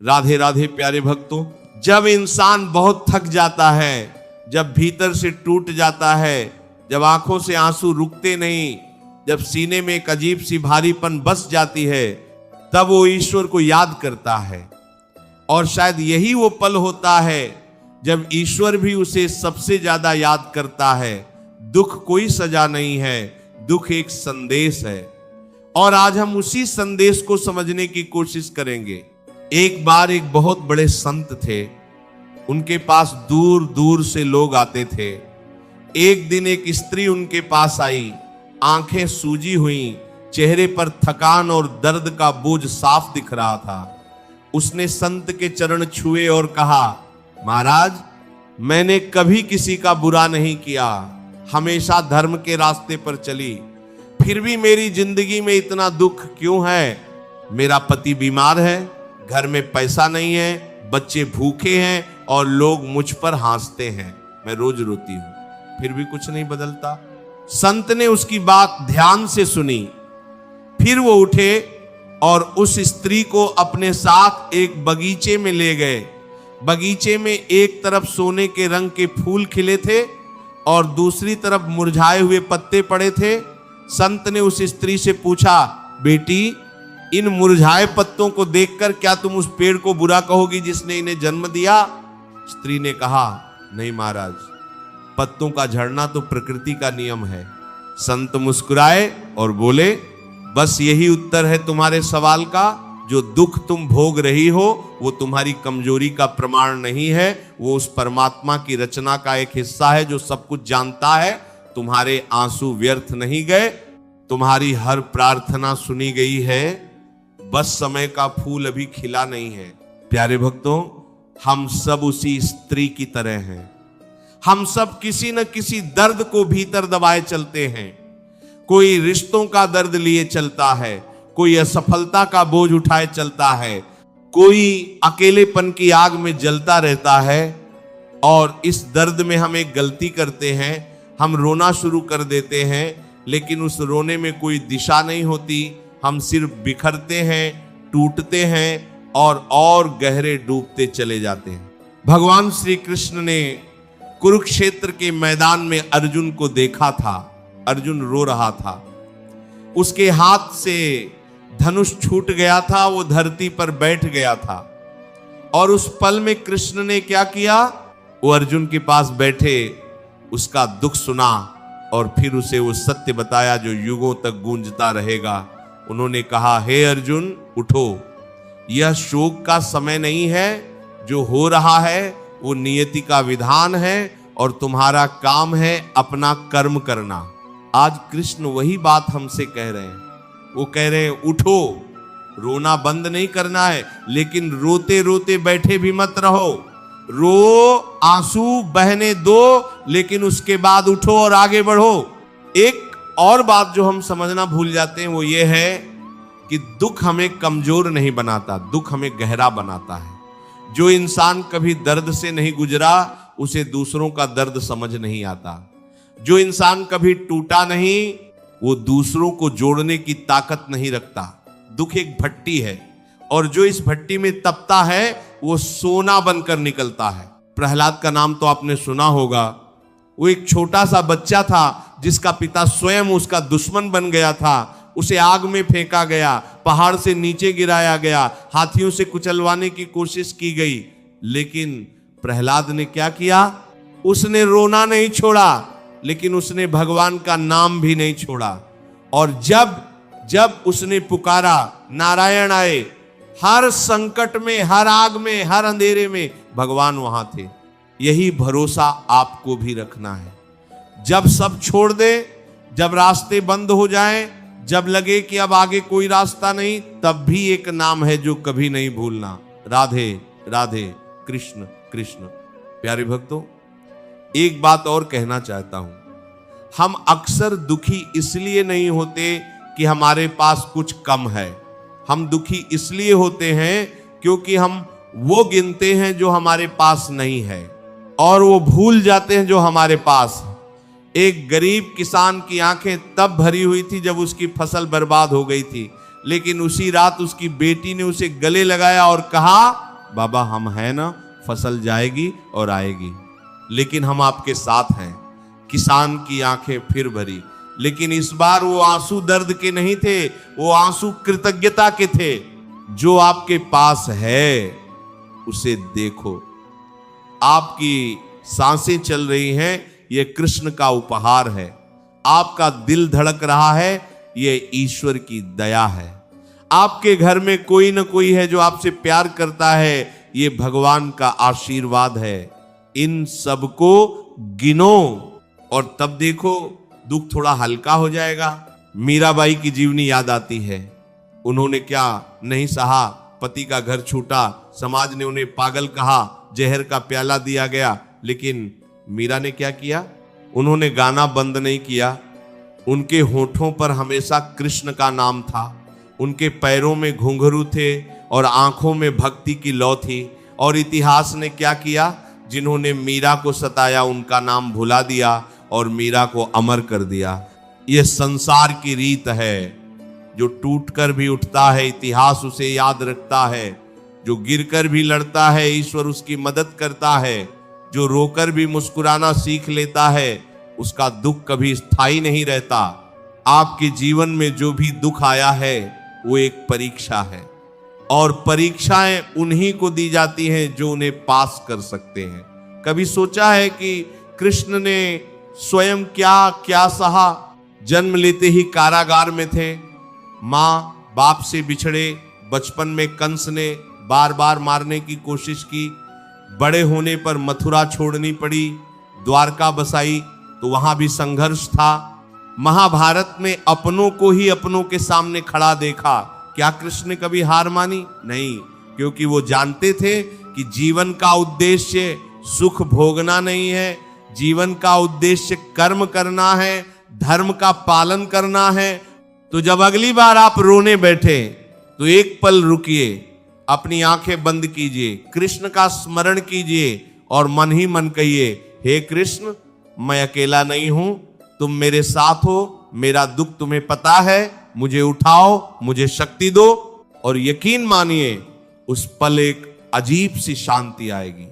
राधे राधे प्यारे भक्तों, जब इंसान बहुत थक जाता है, जब भीतर से टूट जाता है, जब आंखों से आंसू रुकते नहीं, जब सीने में एक अजीब सी भारीपन बस जाती है, तब वो ईश्वर को याद करता है। और शायद यही वो पल होता है जब ईश्वर भी उसे सबसे ज्यादा याद करता है। दुख कोई सजा नहीं है, दुख एक संदेश है। और आज हम उसी संदेश को समझने की कोशिश करेंगे। एक बार एक बहुत बड़े संत थे, उनके पास दूर दूर से लोग आते थे। एक दिन एक स्त्री उनके पास आई, आंखें सूजी हुई, चेहरे पर थकान और दर्द का बोझ साफ दिख रहा था। उसने संत के चरण छुए और कहा, महाराज, मैंने कभी किसी का बुरा नहीं किया, हमेशा धर्म के रास्ते पर चली, फिर भी मेरी जिंदगी में इतना दुख क्यों है? मेरा पति बीमार है, घर में पैसा नहीं है, बच्चे भूखे हैं और लोग मुझ पर हंसते हैं, मैं रोज रोती हूं, फिर भी कुछ नहीं बदलता। संत ने उसकी बात ध्यान से सुनी। फिर वो उठे और उस स्त्री को अपने साथ एक बगीचे में ले गए। बगीचे में एक तरफ सोने के रंग के फूल खिले थे और दूसरी तरफ मुरझाए हुए पत्ते पड़े थे। संत ने उस स्त्री से पूछा, बेटी, इन मुरझाए पत्तों को देखकर क्या तुम उस पेड़ को बुरा कहोगी जिसने इन्हें जन्म दिया? स्त्री ने कहा, नहीं महाराज, पत्तों का झड़ना तो प्रकृति का नियम है। संत मुस्कुराए और बोले, बस यही उत्तर है तुम्हारे सवाल का। जो दुख तुम भोग रही हो वो तुम्हारी कमजोरी का प्रमाण नहीं है, वो उस परमात्मा की रचना का एक हिस्सा है जो सब कुछ जानता है। तुम्हारे आंसू व्यर्थ नहीं गए, तुम्हारी हर प्रार्थना सुनी गई है, बस समय का फूल अभी खिला नहीं है। प्यारे भक्तों, हम सब उसी स्त्री की तरह हैं। हम सब किसी न किसी दर्द को भीतर दबाए चलते हैं। कोई रिश्तों का दर्द लिए चलता है, कोई असफलता का बोझ उठाए चलता है, कोई अकेलेपन की आग में जलता रहता है। और इस दर्द में हम एक गलती करते हैं, हम रोना शुरू कर देते हैं, लेकिन उस रोने में कोई दिशा नहीं होती। हम सिर्फ बिखरते हैं, टूटते हैं और गहरे डूबते चले जाते हैं। भगवान श्री कृष्ण ने कुरुक्षेत्र के मैदान में अर्जुन को देखा था। अर्जुन रो रहा था, उसके हाथ से धनुष छूट गया था, वो धरती पर बैठ गया था। और उस पल में कृष्ण ने क्या किया? वो अर्जुन के पास बैठे, उसका दुख सुना और फिर उसे वो सत्य बताया जो युगों तक गूंजता रहेगा। उन्होंने कहा, हे अर्जुन, उठो, यह शोक का समय नहीं है। जो हो रहा है वो नियति का विधान है और तुम्हारा काम है अपना कर्म करना। आज कृष्ण वही बात हमसे कह रहे हैं। वो कह रहे हैं, उठो, रोना बंद नहीं करना है, लेकिन रोते रोते बैठे भी मत रहो। रो, आंसू बहने दो, लेकिन उसके बाद उठो और आगे बढ़ो। एक और बात जो हम समझना भूल जाते हैं वो ये है कि दुख हमें कमजोर नहीं बनाता, दुख हमें गहरा बनाता है। जो इंसान कभी दर्द से नहीं गुजरा, उसे दूसरों का दर्द समझ नहीं आता। जो इंसान कभी टूटा नहीं, वो दूसरों को जोड़ने की ताकत नहीं रखता। दुख एक भट्टी है और जो इस भट्टी में तपता है वो सोना बनकर निकलता है। प्रहलाद का नाम तो आपने सुना होगा। वो एक छोटा सा बच्चा था जिसका पिता स्वयं उसका दुश्मन बन गया था। उसे आग में फेंका गया, पहाड़ से नीचे गिराया गया, हाथियों से कुचलवाने की कोशिश की गई, लेकिन प्रहलाद ने क्या किया? उसने रोना नहीं छोड़ा, लेकिन उसने भगवान का नाम भी नहीं छोड़ा। और जब उसने पुकारा, नारायण आए। हर संकट में, हर आग में, हर अंधेरे में भगवान वहां थे। यही भरोसा आपको भी रखना है। जब सब छोड़ दे, जब रास्ते बंद हो जाएं, जब लगे कि अब आगे कोई रास्ता नहीं, तब भी एक नाम है जो कभी नहीं भूलना, राधे राधे, कृष्ण कृष्ण। प्यारे भक्तों, एक बात और कहना चाहता हूं। हम अक्सर दुखी इसलिए नहीं होते कि हमारे पास कुछ कम है। हम दुखी इसलिए होते हैं क्योंकि हम वो गिनते हैं जो हमारे पास नहीं है और वो भूल जाते हैं जो हमारे पास है। एक गरीब किसान की आंखें तब भरी हुई थी जब उसकी फसल बर्बाद हो गई थी, लेकिन उसी रात उसकी बेटी ने उसे गले लगाया और कहा, बाबा हम हैं ना, फसल जाएगी और आएगी, लेकिन हम आपके साथ हैं। किसान की आंखें फिर भरी, लेकिन इस बार वो आंसू दर्द के नहीं थे, वो आंसू कृतज्ञता के थे। जो आपके पास है उसे देखो, आपकी सांसें चल रही हैं, ये कृष्ण का उपहार है। आपका दिल धड़क रहा है, ये ईश्वर की दया है। आपके घर में कोई ना कोई है जो आपसे प्यार करता है, ये भगवान का आशीर्वाद है। इन सबको गिनो और तब देखो दुख थोड़ा हल्का हो जाएगा। मीराबाई की जीवनी याद आती है। उन्होंने क्या नहीं सहा, पति का घर छूटा, समाज ने उन्हें पागल कहा, जहर का प्याला दिया गया, लेकिन मीरा ने क्या किया? उन्होंने गाना बंद नहीं किया। उनके होठों पर हमेशा कृष्ण का नाम था, उनके पैरों में घुंघरू थे और आंखों में भक्ति की लौ थी। और इतिहास ने क्या किया? जिन्होंने मीरा को सताया उनका नाम भुला दिया और मीरा को अमर कर दिया। यह संसार की रीत है। जो टूटकर भी उठता है, इतिहास उसे याद रखता है। जो गिरकर भी लड़ता है, ईश्वर उसकी मदद करता है। जो रोकर भी मुस्कुराना सीख लेता है, उसका दुख कभी स्थायी नहीं रहता। आपके जीवन में जो भी दुख आया है वो एक परीक्षा है, और परीक्षाएं उन्हीं को दी जाती हैं जो उन्हें पास कर सकते हैं। कभी सोचा है कि कृष्ण ने स्वयं क्या क्या सहा? जन्म लेते ही कारागार में थे, माँ बाप से बिछड़े, बचपन में कंस ने बार बार मारने की कोशिश की, बड़े होने पर मथुरा छोड़नी पड़ी, द्वारका बसाई तो वहां भी संघर्ष था। महाभारत में अपनों को ही अपनों के सामने खड़ा देखा। क्या कृष्ण ने कभी हार मानी? नहीं, क्योंकि वो जानते थे कि जीवन का उद्देश्य सुख भोगना नहीं है, जीवन का उद्देश्य कर्म करना है, धर्म का पालन करना है। तो जब अगली बार आप रोने बैठे तो एक पल रुकिए, अपनी आंखें बंद कीजिए, कृष्ण का स्मरण कीजिए और मन ही मन कहिए, हे कृष्ण मैं अकेला नहीं हूं, तुम मेरे साथ हो, मेरा दुख तुम्हें पता है, मुझे उठाओ, मुझे शक्ति दो। और यकीन मानिए उस पल एक अजीब सी शांति आएगी।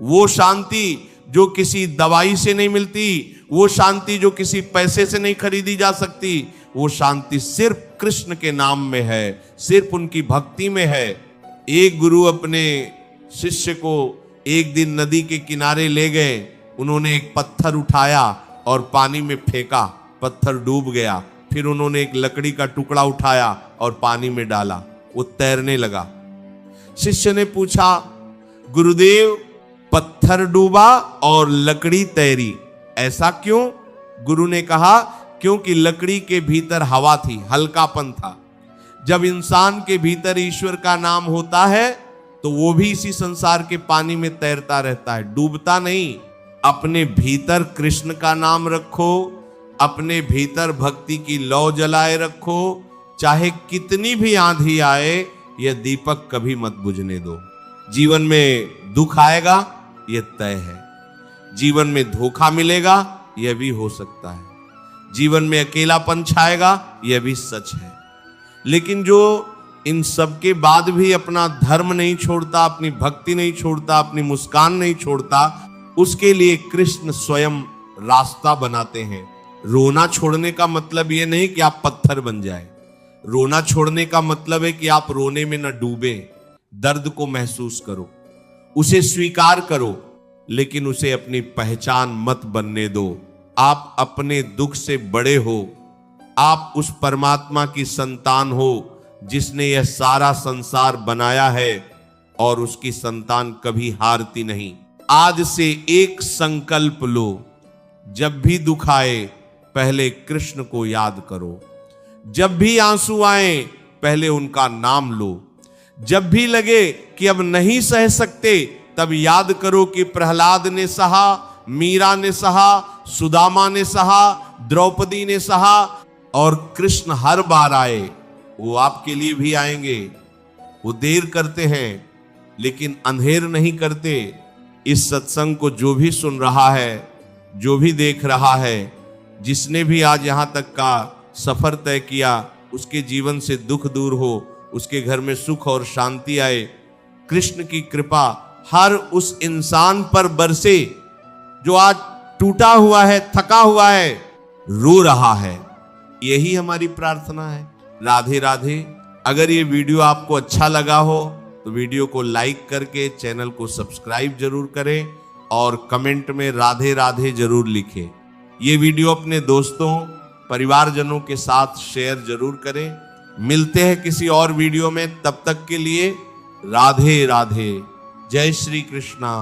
वो शांति जो किसी दवाई से नहीं मिलती, वो शांति जो किसी पैसे से नहीं खरीदी जा सकती, वो शांति सिर्फ कृष्ण के नाम में है, सिर्फ उनकी भक्ति में है। एक गुरु अपने शिष्य को एक दिन नदी के किनारे ले गए। उन्होंने एक पत्थर उठाया और पानी में फेंका, पत्थर डूब गया। फिर उन्होंने एक लकड़ी का टुकड़ा उठाया और पानी में डाला, वो तैरने लगा। शिष्य ने पूछा, गुरुदेव पत्थर डूबा और लकड़ी तैरी, ऐसा क्यों? गुरु ने कहा, क्योंकि लकड़ी के भीतर हवा थी, हल्कापन था। जब इंसान के भीतर ईश्वर का नाम होता है तो वो भी इसी संसार के पानी में तैरता रहता है, डूबता नहीं। अपने भीतर कृष्ण का नाम रखो, अपने भीतर भक्ति की लौ जलाए रखो। चाहे कितनी भी आंधी आए, यह दीपक कभी मत बुझने दो। जीवन में दुख आएगा, यह तय है। जीवन में धोखा मिलेगा, यह भी हो सकता है। जीवन में अकेलापन छाएगा, यह भी सच है। लेकिन जो इन सब के बाद भी अपना धर्म नहीं छोड़ता, अपनी भक्ति नहीं छोड़ता, अपनी मुस्कान नहीं छोड़ता, उसके लिए कृष्ण स्वयं रास्ता बनाते हैं। रोना छोड़ने का मतलब यह नहीं कि आप पत्थर बन जाए। रोना छोड़ने का मतलब है कि आप रोने में न डूबे, दर्द को महसूस करो, उसे स्वीकार करो, लेकिन उसे अपनी पहचान मत बनने दो। आप अपने दुख से बड़े हो, आप उस परमात्मा की संतान हो जिसने यह सारा संसार बनाया है, और उसकी संतान कभी हारती नहीं। आज से एक संकल्प लो, जब भी दुख आए पहले कृष्ण को याद करो, जब भी आंसू आए पहले उनका नाम लो, जब भी लगे कि अब नहीं सह सकते तब याद करो कि प्रहलाद ने सहा, मीरा ने सहा, सुदामा ने सहा, द्रौपदी ने सहा, और कृष्ण हर बार आए, वो आपके लिए भी आएंगे। वो देर करते हैं लेकिन अंधेर नहीं करते। इस सत्संग को जो भी सुन रहा है, जो भी देख रहा है, जिसने भी आज यहां तक का सफर तय किया, उसके जीवन से दुख दूर हो, उसके घर में सुख और शांति आए। कृष्ण की कृपा हर उस इंसान पर बरसे जो आज टूटा हुआ है, थका हुआ है, रो रहा है। यही हमारी प्रार्थना है। राधे राधे। अगर ये वीडियो आपको अच्छा लगा हो तो वीडियो को लाइक करके चैनल को सब्सक्राइब जरूर करें और कमेंट में राधे राधे जरूर लिखें। ये वीडियो अपने दोस्तों, परिवारजनों के साथ शेयर जरूर करें। मिलते हैं किसी और वीडियो में, तब तक के लिए राधे राधे। जय श्री कृष्णा।